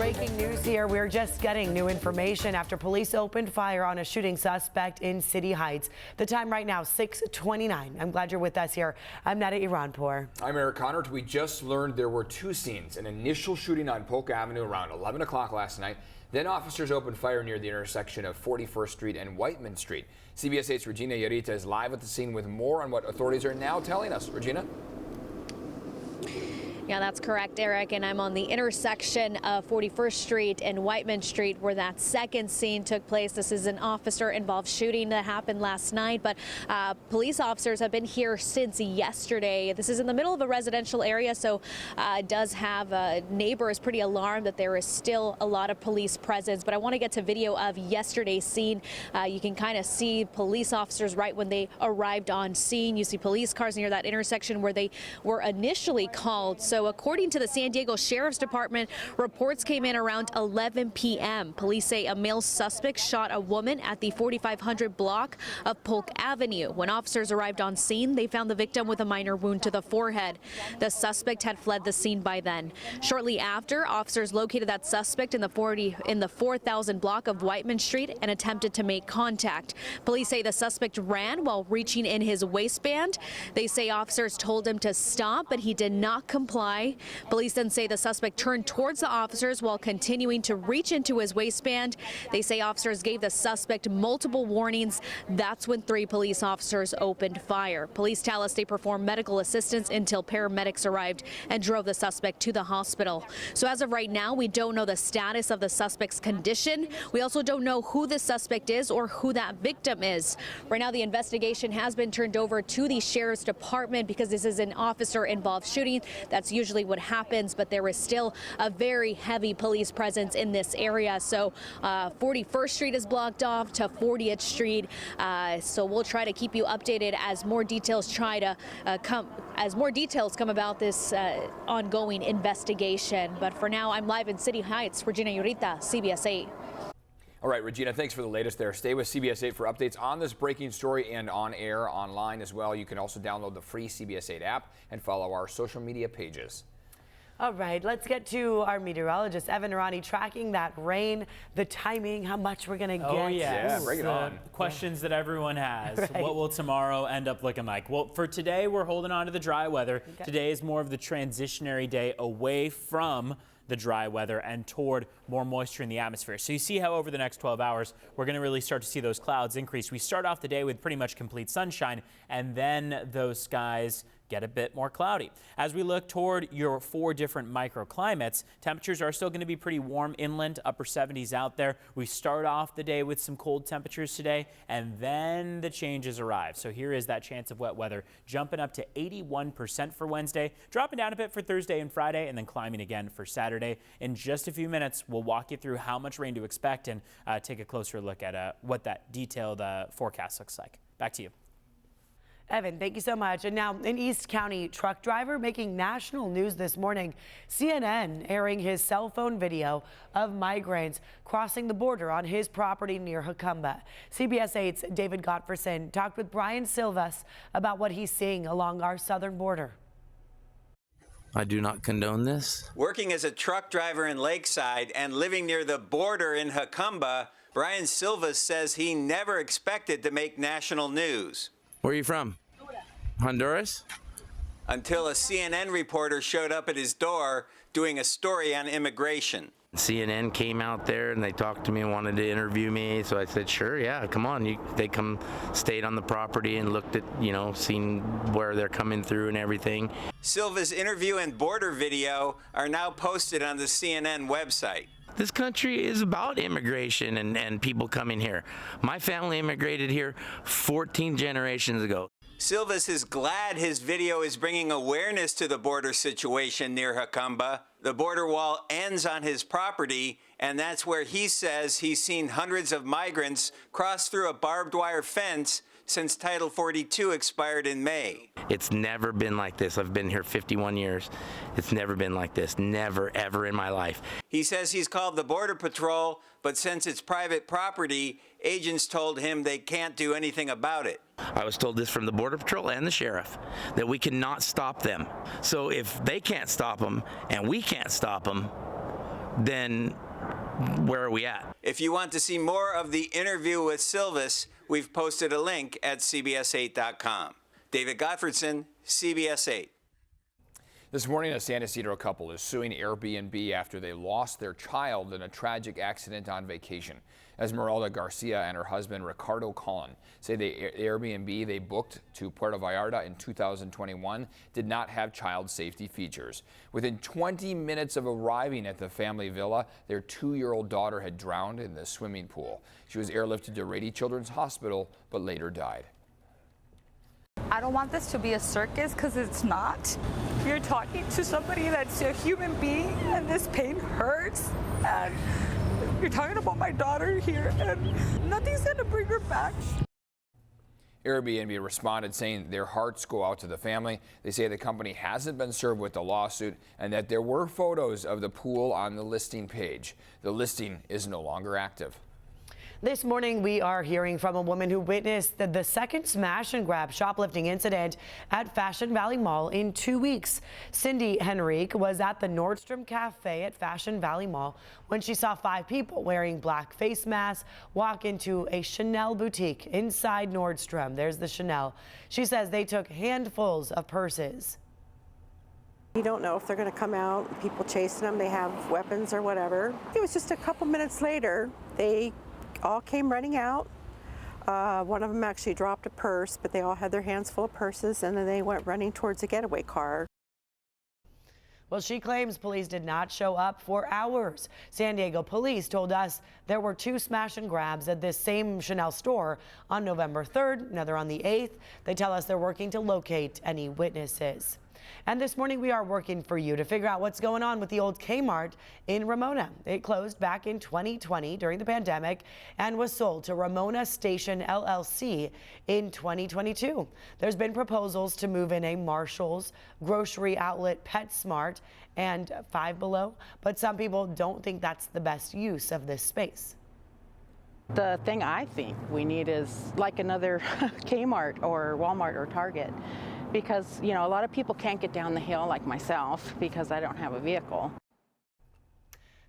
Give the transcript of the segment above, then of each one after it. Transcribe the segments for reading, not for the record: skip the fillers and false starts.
Breaking news here. We're just getting new information after police opened fire on a shooting suspect in City Heights. The time right now, 6:29. I'm glad you're with us here. I'm Nada Iranpour. I'm Eric Connor. We just learned there were two scenes. An initial shooting on Polk Avenue around 11 o'clock last night. Then officers opened fire near the intersection of 41st Street and Whiteman Street. CBS 8's Regina Yarita is live at the scene with more on what authorities are now telling us. Regina? Yeah, that's correct, Eric, and I'm on the intersection of 41st Street and Whiteman Street where that second scene took place. This is an officer-involved shooting that happened last night, but police officers have been here since yesterday. This is in the middle of a residential area, so it does have neighbors pretty alarmed that there is still a lot of police presence. But I want to get to video of yesterday's scene. You can kind of see police officers right when they arrived on scene. You see police cars near that intersection where they were initially called. So according to the San Diego Sheriff's Department, reports came in around 11 p.m. Police say a male suspect shot a woman at the 4500 block of Polk Avenue. When officers arrived on scene, they found the victim with a minor wound to the forehead. The suspect had fled the scene by then. Shortly after, officers located that suspect in the 4000 block of Whiteman Street and attempted to make contact. Police say the suspect ran while reaching in his waistband. They say officers told him to stop, but he did not comply. Police then say the suspect turned towards the officers while continuing to reach into his waistband. They say officers gave the suspect multiple warnings. That's when 3 police officers opened fire. Police tell us they performed medical assistance until paramedics arrived and drove the suspect to the hospital. So as of right now, we don't know the status of the suspect's condition. We also don't know who the suspect is or who that victim is. Right now, the investigation has been turned over to the Sheriff's Department because this is an officer-involved shooting. That's usually what happens, but there is still a very heavy police presence in this area. So 41st Street is blocked off to 40th Street. So we'll try to keep you updated as more details come about this ongoing investigation. But for now, I'm live in City Heights. Regina Yarita, CBS 8. All right, Regina, thanks for the latest there. Stay with CBS 8 for updates on this breaking story and on air online as well. You can also download the free CBS 8 app and follow our social media pages. All right, let's get to our meteorologist, Evan Arani, tracking that rain, the timing, how much we're going to get. Oh, Yeah, bring it on. Questions that everyone has. Right. What will tomorrow end up looking like? Well, for today, we're holding on to the dry weather. Okay. Today is more of the transitionary day away from the dry weather and toward more moisture in the atmosphere. So you see how over the next 12 hours, we're going to really start to see those clouds increase. We start off the day with pretty much complete sunshine, and then those skies get a bit more cloudy. As we look toward your 4 different microclimates, temperatures are still going to be pretty warm inland, upper 70s out there. We start off the day with some cold temperatures today, and then the changes arrive. So here is that chance of wet weather jumping up to 81% for Wednesday, dropping down a bit for Thursday and Friday, and then climbing again for Saturday. In just a few minutes, we'll walk you through how much rain to expect and take a closer look at what that detailed forecast looks like. Back to you. Evan, thank you so much. And now, an East County truck driver making national news this morning. CNN airing his cell phone video of migrants crossing the border on his property near Jacumba. CBS 8's David Gottfredson talked with Brian Silvas about what he's seeing along our southern border. I do not condone this. Working as a truck driver in Lakeside and living near the border in Jacumba, Brian Silvas says he never expected to make national news. Where are you from? Honduras? Until a CNN reporter showed up at his door doing a story on immigration. CNN came out there and they talked to me and wanted to interview me. So I said, sure, yeah, come on. They stayed on the property and looked at, seen where they're coming through and everything. Silva's interview and border video are now posted on the CNN website. This country is about immigration and people coming here. My family immigrated here 14 generations ago. Silvas is glad his video is bringing awareness to the border situation near Jacumba. The border wall ends on his property, and that's where he says he's seen hundreds of migrants cross through a barbed wire fence since Title 42 expired in May. It's never been like this. I've been here 51 years. It's never been like this. Never, ever in my life. He says he's called the Border Patrol, but since it's private property, agents told him they can't do anything about it. I was told this from the Border Patrol and the sheriff, that we cannot stop them. So if they can't stop them and we can't stop them, then where are we at? If you want to see more of the interview with Silvis, we've posted a link at CBS8.com. David Gottfredson, CBS 8. This morning, a San Ysidro couple is suing Airbnb after they lost their child in a tragic accident on vacation. Esmeralda Garcia and her husband, Ricardo Collin, say the Airbnb they booked to Puerto Vallarta in 2021 did not have child safety features. Within 20 minutes of arriving at the family villa, their 2-year-old daughter had drowned in the swimming pool. She was airlifted to Rady Children's Hospital, but later died. I don't want this to be a circus, because it's not. You're talking to somebody that's a human being, and this pain hurts. And you're talking about my daughter here, and nothing's going to bring her back. Airbnb responded saying their hearts go out to the family. They say the company hasn't been served with the lawsuit and that there were photos of the pool on the listing page. The listing is no longer active. This morning, we are hearing from a woman who witnessed the second smash and grab shoplifting incident at Fashion Valley Mall in 2 weeks. Cindy Henrique was at the Nordstrom Cafe at Fashion Valley Mall when she saw 5 people wearing black face masks walk into a Chanel boutique inside Nordstrom. There's the Chanel. She says they took handfuls of purses. You don't know if they're going to come out, people chasing them, they have weapons or whatever. It was just a couple minutes later, they all came running out. One of them actually dropped a purse, but they all had their hands full of purses, and then they went running towards a getaway car. Well, she claims police did not show up for hours. San Diego police told us there were 2 smash and grabs at this same Chanel store on November 3rd, another on the 8th. They tell us they're working to locate any witnesses. And this morning we are working for you to figure out what's going on with the old Kmart in Ramona. It closed back in 2020 during the pandemic and was sold to Ramona Station LLC in 2022. There's been proposals to move in a Marshall's, grocery outlet, PetSmart, and Five Below, but some people don't think that's the best use of this space. The thing I think we need is like another Kmart or Walmart or Target. Because, you know, a lot of people can't get down the hill like myself because I don't have a vehicle.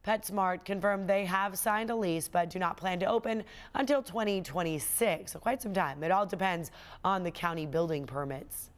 PetSmart confirmed they have signed a lease but do not plan to open until 2026, so quite some time. It all depends on the county building permits.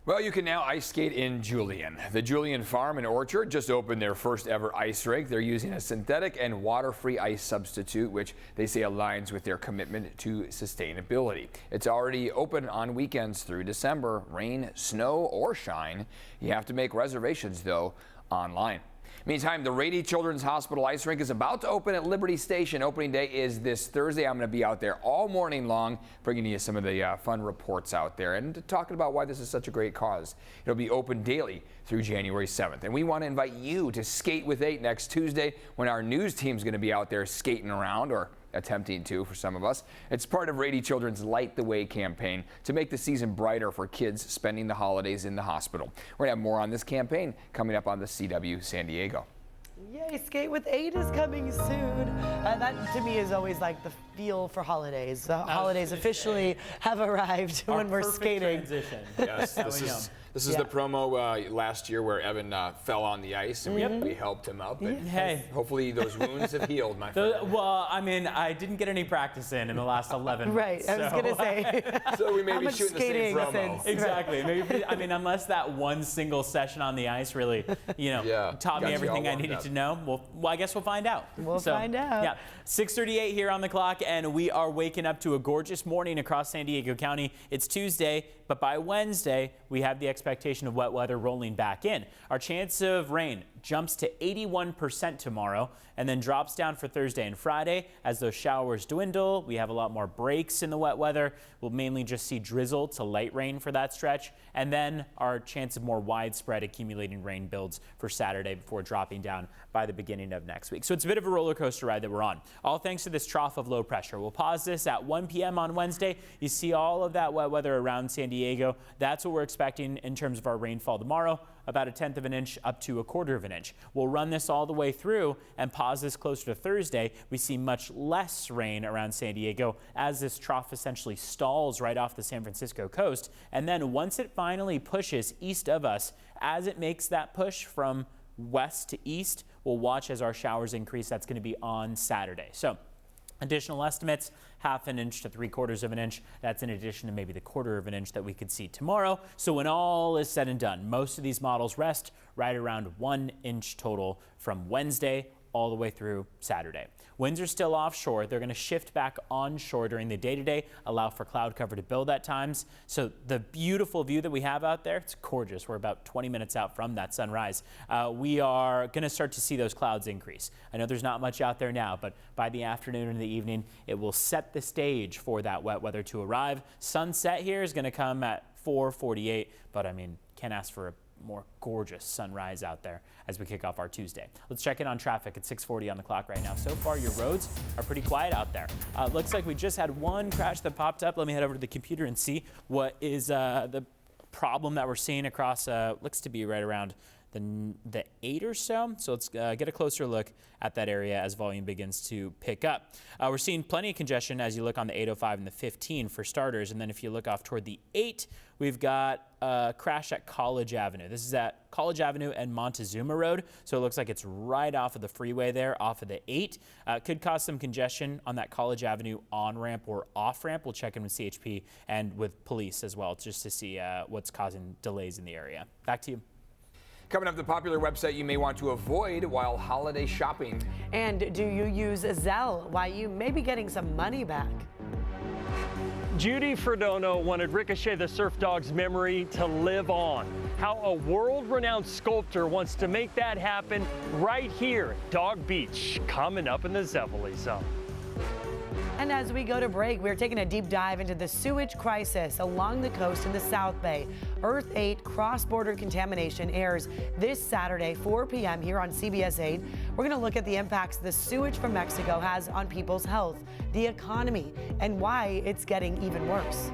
Well, you can now ice skate in Julian. The Julian Farm and Orchard just opened their first ever ice rink. They're using a synthetic and water-free ice substitute, which they say aligns with their commitment to sustainability. It's already open on weekends through December. Rain, snow, or shine. You have to make reservations, though, online. Meantime, the Rady Children's Hospital ice rink is about to open at Liberty Station. Opening day is this Thursday. I'm going to be out there all morning long, bringing you some of the fun reports out there and talking about why this is such a great cause. It'll be open daily through January 7th. And we want to invite you to Skate with 8 next Tuesday when our news team's going to be out there skating around, or attempting to for some of us. It's part of Rady Children's Light the Way campaign to make the season brighter for kids spending the holidays in the hospital. We're going to have more on this campaign coming up on the CW San Diego. Yay, Skate with 8 is coming soon. That to me is always like the feel for holidays. The holidays officially have arrived when we're skating. Transition. Yes, this is the promo last year where Evan fell on the ice and we helped him up. And hey, hopefully those wounds have healed, my friend. Well, I mean, I didn't get any practice in the last 11 Right, months. I was going to say. So we may be shooting the same promo. Exactly. Maybe, I mean, unless that one single session on the ice really, taught me everything I needed to know. Well, I guess we'll find out. We'll find out. Yeah, 6:38 here on the clock, and we are waking up to a gorgeous morning across San Diego County. It's Tuesday, but by Wednesday, we have the expectation of wet weather rolling back in. Our chance of rain jumps to 81% tomorrow and then drops down for Thursday and Friday. As those showers dwindle, we have a lot more breaks in the wet weather. We'll mainly just see drizzle to light rain for that stretch. And then our chance of more widespread accumulating rain builds for Saturday before dropping down by the beginning of next week. So it's a bit of a roller coaster ride that we're on, all thanks to this trough of low pressure. We'll pause this at 1 p.m. on Wednesday. You see all of that wet weather around San Diego. That's what we're expecting in terms of our rainfall tomorrow, about 1/10 of an inch up to 1/4 of an inch. We'll run this all the way through and pause this closer to Thursday. We see much less rain around San Diego as this trough essentially stalls right off the San Francisco coast. And then once it finally pushes east of us, as it makes that push from west to east, We'll watch as our showers increase. That's going to be on Saturday. So additional estimates, 1/2 inch to 3/4 of an inch. That's in addition to maybe the 1/4 of an inch that we could see tomorrow. So when all is said and done, most of these models rest right around 1 inch total from Wednesday all the way through Saturday. Winds are still offshore. They're going to shift back onshore during the day today, allow for cloud cover to build at times. So the beautiful view that we have out there, it's gorgeous. We're about 20 minutes out from that sunrise. We are going to start to see those clouds increase. I know there's not much out there now, but by the afternoon and the evening, it will set the stage for that wet weather to arrive. Sunset here is going to come at 4:48, but I mean, can't ask for a more gorgeous sunrise out there as we kick off our Tuesday. Let's check in on traffic at 6:40 on the clock right now. So far, your roads are pretty quiet out there. Looks like we just had one crash that popped up. Let me head over to the computer and see what is the problem that we're seeing across, looks to be right around the 8 or so. So let's get a closer look at that area as volume begins to pick up. We're seeing plenty of congestion as you look on the 805 and the 15 for starters. And then if you look off toward the 8, we've got a crash at College Avenue. This is at College Avenue and Montezuma Road. So it looks like it's right off of the freeway there, off of the 8. Could cause some congestion on that College Avenue on-ramp or off-ramp. We'll check in with CHP and with police as well, just to see what's causing delays in the area. Back to you. Coming up, the popular website you may want to avoid while holiday shopping. And do you use Zelle? Why you may be getting some money back. Judy Fredono wanted Ricochet the Surf Dog's memory to live on. How a world-renowned sculptor wants to make that happen right here at Dog Beach, coming up in the Zevely Zone. And as we go to break, we're taking a deep dive into the sewage crisis along the coast in the South Bay. Earth 8 cross-border contamination airs this Saturday, 4 p.m. here on CBS 8. We're going to look at the impacts the sewage from Mexico has on people's health, the economy, and why it's getting even worse.